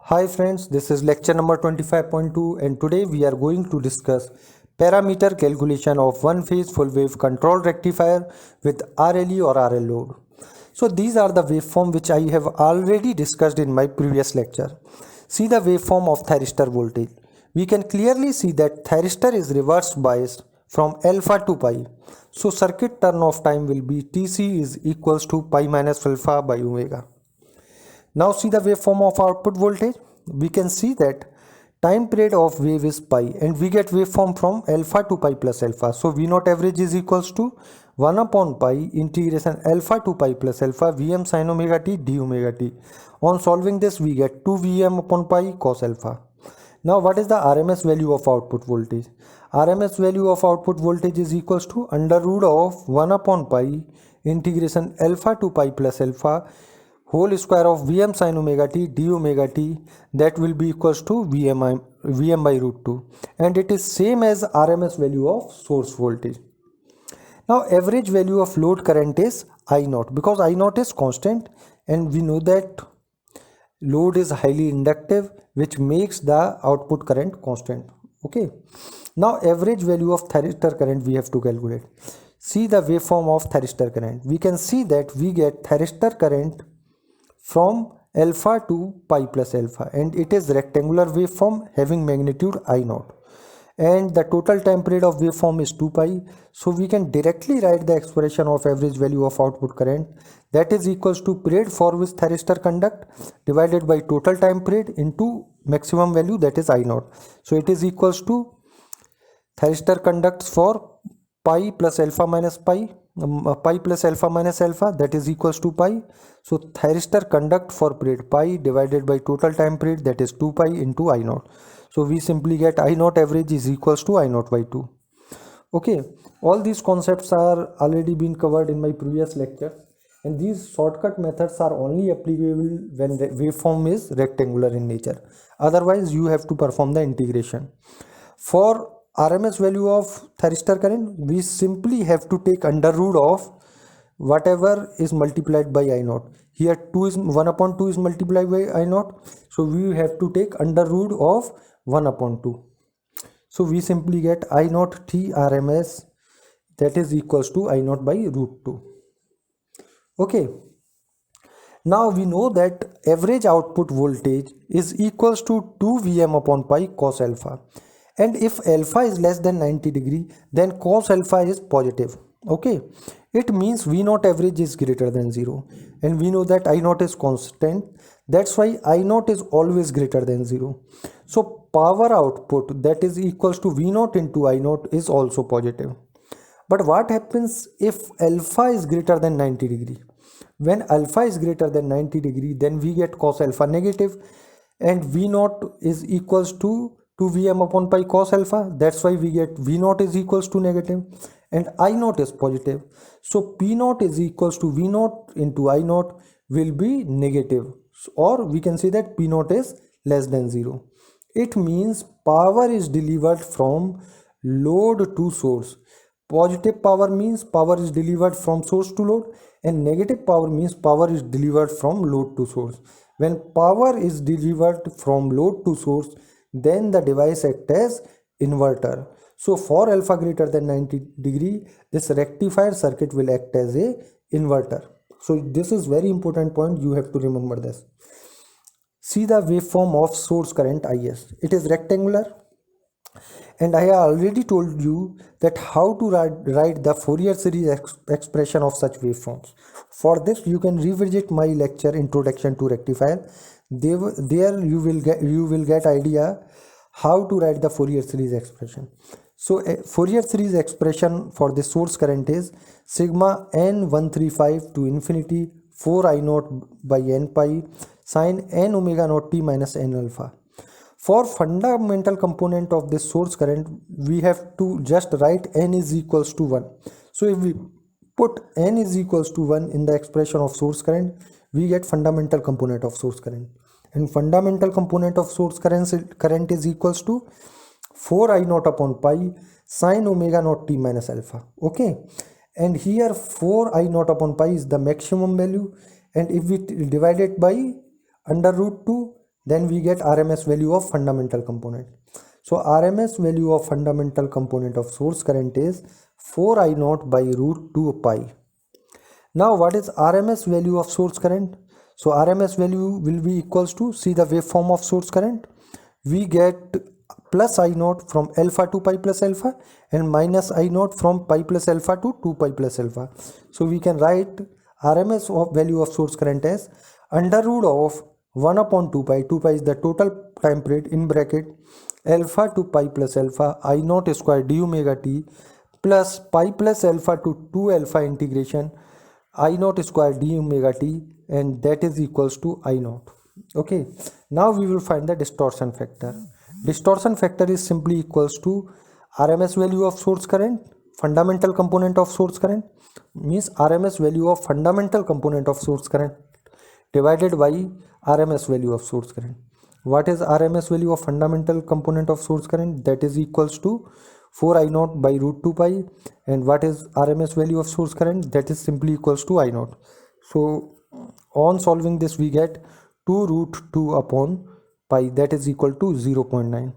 Hi friends, this is lecture number 25.2 and today we are going to discuss parameter calculation of one phase full wave control rectifier with RLE or RL load. So these are the waveform which I have already discussed in my previous lecture. See the waveform of thyristor voltage. We can clearly see that thyristor is reverse biased from alpha to pi. So circuit turn off time will be Tc is equals to pi minus alpha by omega. Now see the waveform of output voltage. We can see that time period of wave is pi and we get waveform from alpha to pi plus alpha. So V naught average is equals to 1 upon pi integration alpha to pi plus alpha Vm sin omega t d omega t. On solving this we get 2 Vm upon pi cos alpha. Now what is the RMS value of output voltage? RMS value of output voltage is equals to under root of 1 upon pi integration alpha to pi plus alpha whole square of Vm sin omega t d omega t, that will be equals to Vm by root 2, and it is same as RMS value of source voltage. Now average value of load current is I naught, because I naught is constant and we know that load is highly inductive which makes the output current constant. Okay, now average value of thyristor current we have to calculate. See the waveform of thyristor current. We can see that we get thyristor current from alpha to pi plus alpha, and it is rectangular waveform having magnitude I naught, and the total time period of waveform is 2 pi. So we can directly write the expression of average value of output current, that is equals to period for which thyristor conduct divided by total time period into maximum value, that is I naught. So it is equals to thyristor conducts for pi plus alpha minus pi, pi plus alpha minus alpha, that is equals to pi. So thyristor conduct for period pi divided by total time period, that is 2 pi into I naught. So we simply get I naught average is equals to I naught by 2. Okay, all these concepts are already been covered in my previous lecture, and these shortcut methods are only applicable when the waveform is rectangular in nature. Otherwise you have to perform the integration. For RMS value of thyristor current, we simply have to take under root of whatever is multiplied by I naught. Here 2 is 1 upon 2 is multiplied by I naught, so we have to take under root of 1 upon 2. So we simply get I naught T RMS, that is equals to I naught by root 2. Okay, now we know that average output voltage is equals to 2 Vm upon pi cos alpha, and if alpha is less than 90 degree then cos alpha is positive. Okay, it means V naught average is greater than 0, and we know that I naught is constant, that's why I naught is always greater than 0. So power output, that is equals to V naught into I naught, is also positive. But what happens if alpha is greater than 90 degree? When alpha is greater than 90 degree, then we get cos alpha negative, and V naught is equals to 2 Vm upon pi cos alpha. That's why we get V naught is equals to negative and I naught is positive. So P naught is equals to V naught into I naught will be negative, or we can say that P naught is less than 0. It means power is delivered from load to source. Positive power means power is delivered from source to load, and negative power means power is delivered from load to source. When power is delivered from load to source, then the device acts as inverter. So for alpha greater than 90 degree, this rectifier circuit will act as a inverter. So this is very important point, you have to remember this. See the waveform of source current IS. It is rectangular, and I have already told you that how to write the Fourier series expression of such waveforms. For this you can revisit my lecture Introduction to Rectifier. There you will get idea how to write the Fourier series expression. So a Fourier series expression for the source current is sigma n135 to infinity 4 I naught by n pi sin n omega naught t minus n alpha. For fundamental component of this source current, we have to just write n is equals to 1. So if we put n is equals to 1 in the expression of source current, we get fundamental component of source current. And fundamental component of source current is equals to 4 I naught upon pi sin omega naught t minus alpha. Okay, and here 4 I naught upon pi is the maximum value, and if we divide it by under root 2, then we get RMS value of fundamental component. So RMS value of fundamental component of source current is 4 I naught by root 2 pi. Now what is RMS value of source current? So RMS value will be equals to, see the waveform of source current, we get plus I naught from alpha to pi plus alpha and minus I naught from pi plus alpha to 2 pi plus alpha. So we can write RMS of value of source current as under root of 1 upon 2 pi. 2 pi is the total time period in bracket alpha to pi plus alpha I naught square d omega t plus pi plus alpha to 2 alpha integration I naught square d omega t, and that is equals to I naught. Okay, now we will find the distortion factor. Distortion factor is simply equals to RMS value of source current, fundamental component of source current, means RMS value of fundamental component of source current divided by RMS value of source current. What is RMS value of fundamental component of source current? That is equals to 4 I naught by root 2 pi. And what is RMS value of source current? That is simply equals to I naught. So on solving this we get 2 root 2 upon pi, that is equal to 0.9.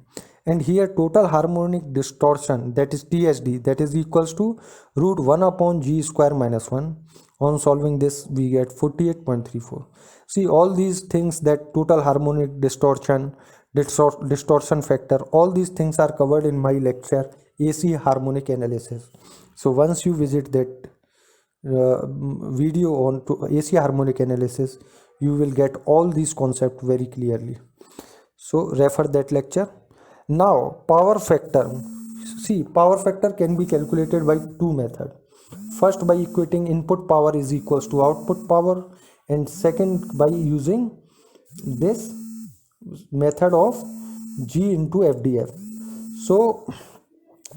And here total harmonic distortion, that is THD, that is equals to root 1 upon g square minus 1. On solving this we get 48.34. See all these things, that total harmonic distortion, distortion factor, all these things are covered in my lecture AC harmonic analysis. So once you visit that video on to AC harmonic analysis, you will get all these concepts very clearly. So refer that lecture. Now power factor. See, power factor can be calculated by two methods. First, by equating input power is equals to output power, and second by using this method of G into FDF. So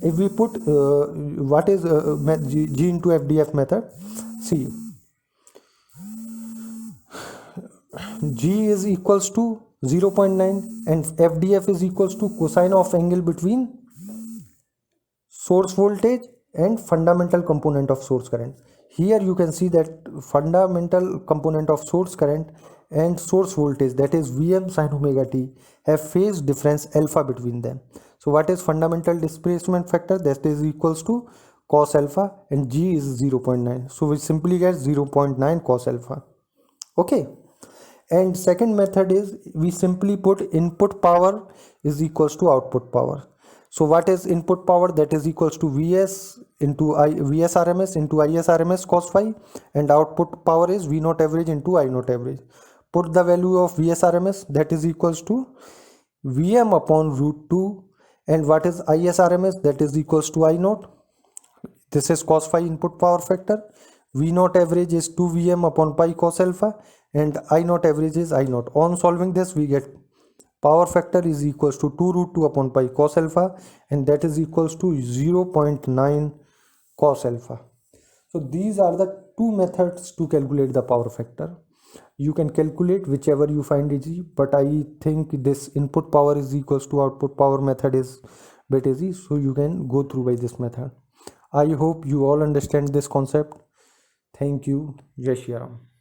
if we put what is G into FDF method, see, G is equals to 0.9 and FDF is equals to cosine of angle between source voltage and fundamental component of source current. Here you can see that fundamental component of source current and source voltage, that is Vm sin omega t, have phase difference alpha between them. So what is fundamental displacement factor? That is equals to cos alpha, and G is 0.9. So we simply get 0.9 cos alpha. Okay. And second method is we simply put input power is equals to output power. So what is input power? That is equals to Vs into Vs RMS into Is RMS cos phi, and output power is V naught average into I naught average. Put the value of Vs RMS, that is equals to Vm upon root 2, and what is Is RMS? That is equals to I naught. This is cos phi input power factor. V naught average is 2 Vm upon pi cos alpha, and I naught average is I naught. On solving this we get power factor is equals to 2 root 2 upon pi cos alpha, and that is equals to 0.9 cos alpha. So these are the two methods to calculate the power factor. You can calculate whichever you find easy, but I think this input power is equals to output power method is bit easy, so you can go through by this method. I hope you all understand this concept. Thank you. Jai Shri Ram.